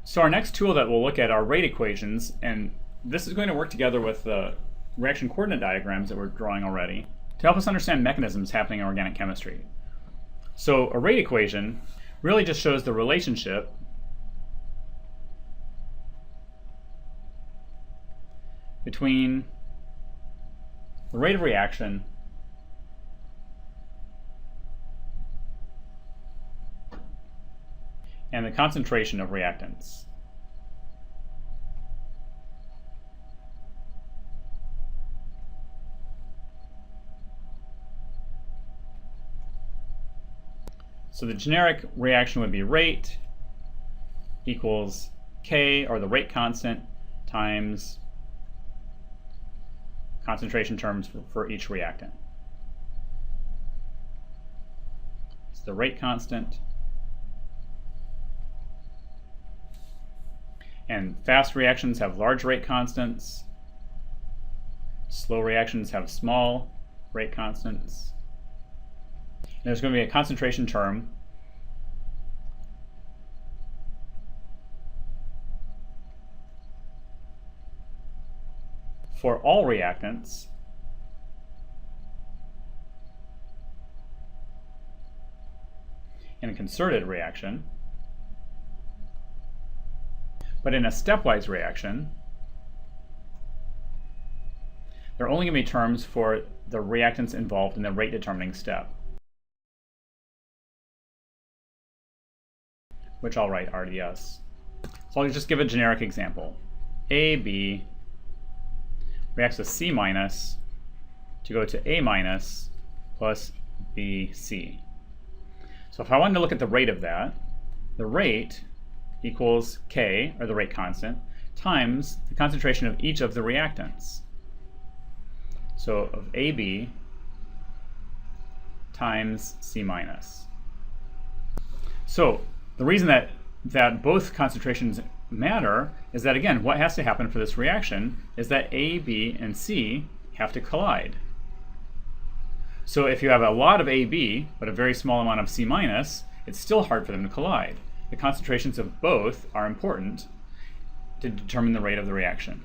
So our next tool that we'll look at are rate equations, and this is going to work together with the reaction coordinate diagrams that we're drawing already to help us understand mechanisms happening in organic chemistry. So a rate equation really just shows the relationship between the rate of reaction and the concentration of reactants. So the generic reaction would be rate equals K, or the rate constant, times concentration terms for each reactant. It's the rate constant. And fast reactions have large rate constants. Slow reactions have small rate constants. And there's going to be a concentration term for all reactants in a concerted reaction. But in a stepwise reaction, there are only going to be terms for the reactants involved in the rate determining step, which I'll write RDS. So I'll just give a generic example. AB reacts with C minus to go to A minus plus BC. So if I wanted to look at the rate of that, the rate equals K, or the rate constant, times the concentration of each of the reactants. So of AB times C minus. So the reason that both concentrations matter is that, again, what has to happen for this reaction is that A, B, and C have to collide. So if you have a lot of AB but a very small amount of C minus, it's still hard for them to collide. The concentrations of both are important to determine the rate of the reaction.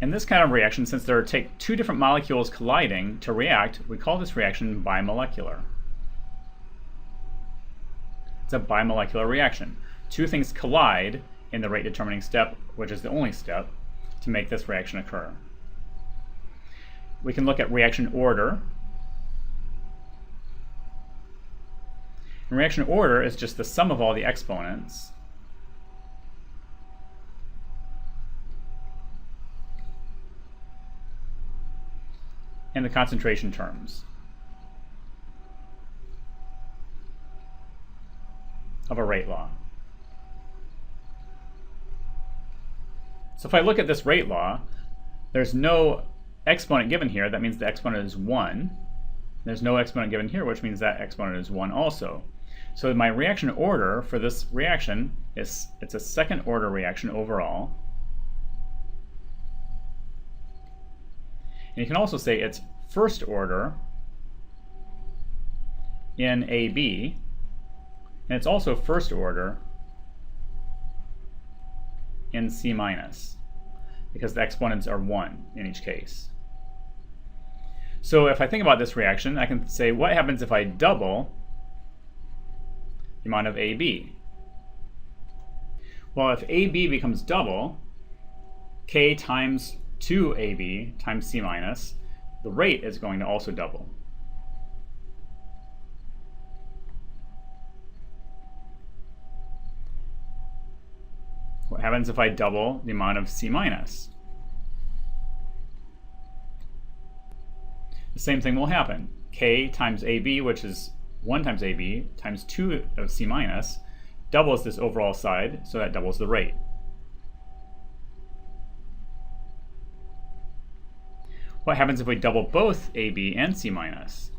In this kind of reaction, since there are two different molecules colliding to react, we call this reaction bimolecular. It's a bimolecular reaction. Two things collide in the rate determining step, which is the only step, to make this reaction occur. We can look at reaction order. And reaction order is just the sum of all the exponents and the concentration terms of a rate law. So if I look at this rate law, there's no exponent given here. That means the exponent is 1. There's no exponent given here, which means that exponent is 1 also. So my reaction order for this reaction it's a second order reaction overall. And you can also say it's first order in AB, and it's also first order in C minus, because the exponents are 1 in each case. So if I think about this reaction, I can say, what happens if I double the amount of AB? Well, if AB becomes double, K times 2AB times C minus, the rate is going to also double. What happens if I double the amount of C minus? The same thing will happen. K times AB, which is 1 times AB, times 2 of C minus, doubles this overall side, so that doubles the rate. What happens if we double both AB and C minus?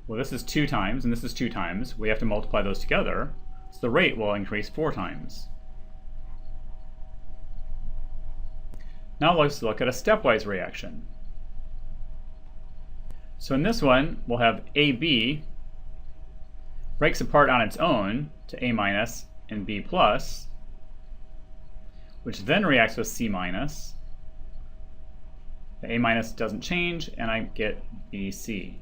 Well, this is 2 times, and this is 2 times. We have to multiply those together, so the rate will increase 4 times. Now let's look at a stepwise reaction. So in this one, we'll have AB breaks apart on its own to A minus and B plus, which then reacts with C minus. The A minus doesn't change, and I get BC.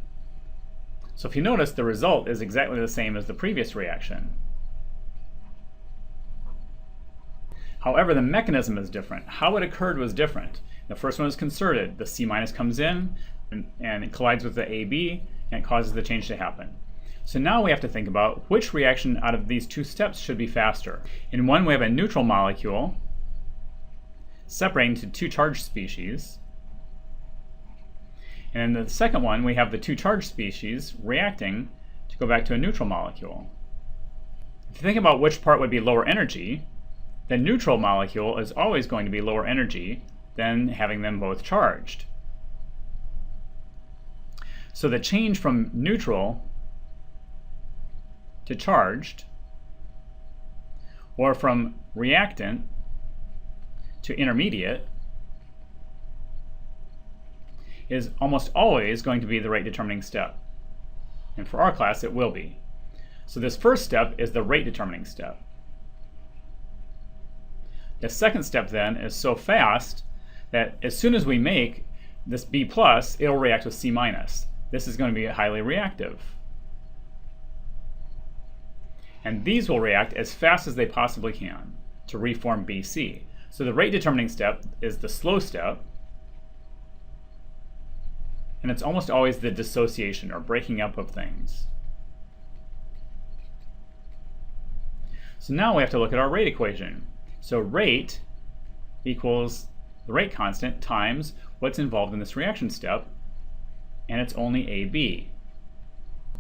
So if you notice, the result is exactly the same as the previous reaction. However, the mechanism is different. How it occurred was different. The first one is concerted. The C minus comes in, and it collides with the AB, and it causes the change to happen. So now we have to think about which reaction out of these two steps should be faster. In one, we have a neutral molecule separating to two charged species. And in the second one, we have the two charged species reacting to go back to a neutral molecule. If you think about which part would be lower energy, the neutral molecule is always going to be lower energy than having them both charged. So the change from neutral to charged, or from reactant to intermediate, is almost always going to be the rate determining step. And for our class, it will be. So this first step is the rate determining step. The second step then is so fast that as soon as we make this B plus, it'll react with C minus. This is going to be highly reactive. And these will react as fast as they possibly can to reform BC. So the rate determining step is the slow step, and it's almost always the dissociation or breaking up of things. So now we have to look at our rate equation. So rate equals the rate constant times what's involved in this reaction step, and it's only AB.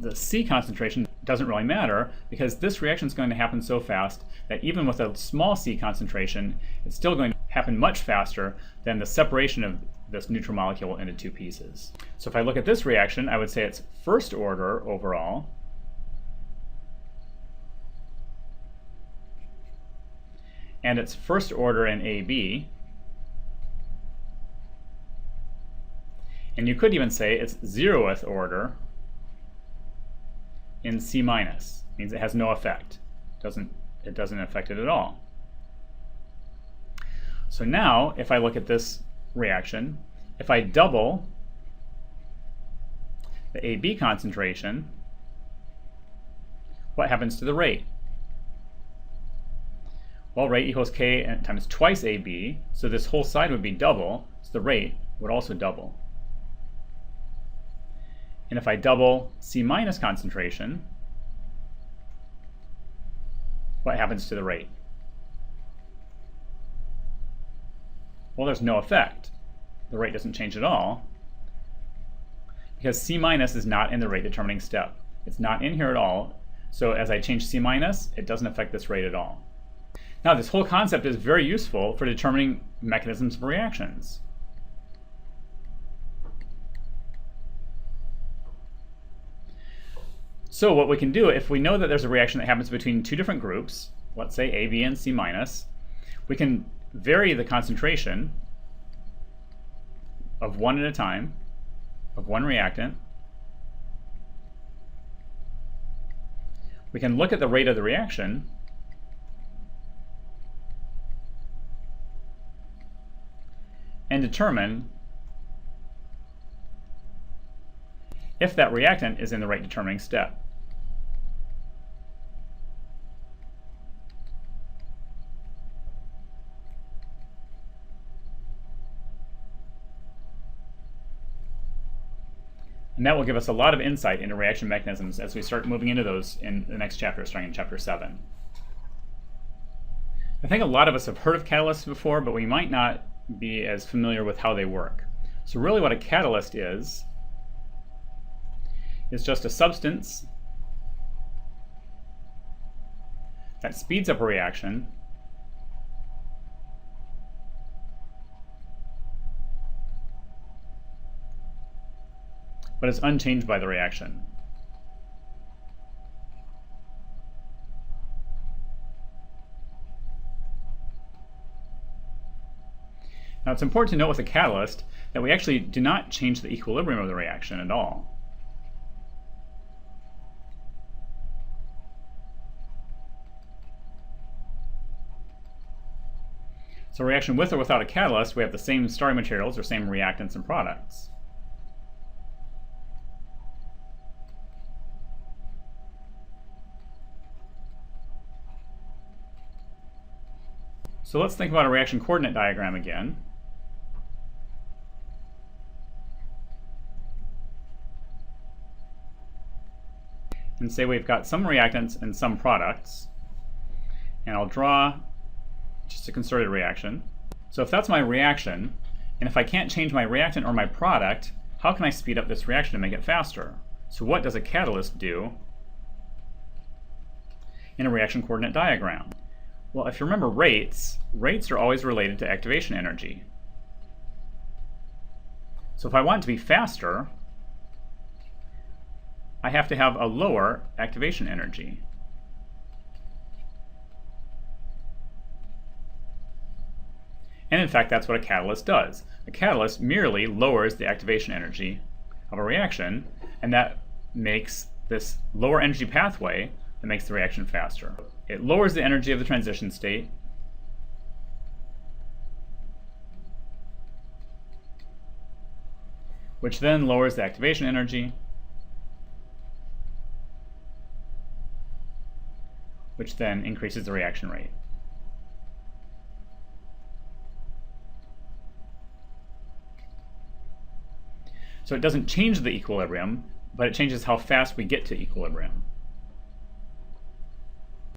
The C concentration doesn't really matter because this reaction is going to happen so fast that even with a small C concentration, it's still going to happen much faster than the separation of this neutral molecule into two pieces. So if I look at this reaction, I would say it's first order overall. And it's first order in AB. And you could even say it's 0th order in C minus. Means it has no effect. It doesn't affect it at all. So now, if I look at this reaction, if I double the AB concentration, what happens to the rate? Well, rate equals K times twice AB, so this whole side would be double, so the rate would also double. And if I double C minus concentration, what happens to the rate? Well, there's no effect. The rate doesn't change at all because C minus is not in the rate determining step. It's not in here at all. So as I change C minus, it doesn't affect this rate at all. Now, this whole concept is very useful for determining mechanisms of reactions. So what we can do, if we know that there's a reaction that happens between two different groups, let's say AB and C minus, we can vary the concentration of one at a time, of one reactant. We can look at the rate of the reaction and determine if that reactant is in the rate determining step. And that will give us a lot of insight into reaction mechanisms as we start moving into those in the next chapter, starting in chapter 7. I think a lot of us have heard of catalysts before, but we might not be as familiar with how they work. So really what a catalyst is just a substance that speeds up a reaction but is unchanged by the reaction. Now it's important to note with a catalyst that we actually do not change the equilibrium of the reaction at all. So reaction with or without a catalyst, we have the same starting materials or same reactants and products. So let's think about a reaction coordinate diagram again. And say we've got some reactants and some products. And I'll draw just a concerted reaction. So if that's my reaction, and if I can't change my reactant or my product, how can I speed up this reaction to make it faster? So what does a catalyst do in a reaction coordinate diagram? Well, if you remember rates are always related to activation energy. So if I want it to be faster, I have to have a lower activation energy. And in fact, that's what a catalyst does. A catalyst merely lowers the activation energy of a reaction, and that makes this lower energy pathway that makes the reaction faster. It lowers the energy of the transition state, which then lowers the activation energy, which then increases the reaction rate. So it doesn't change the equilibrium, but it changes how fast we get to equilibrium.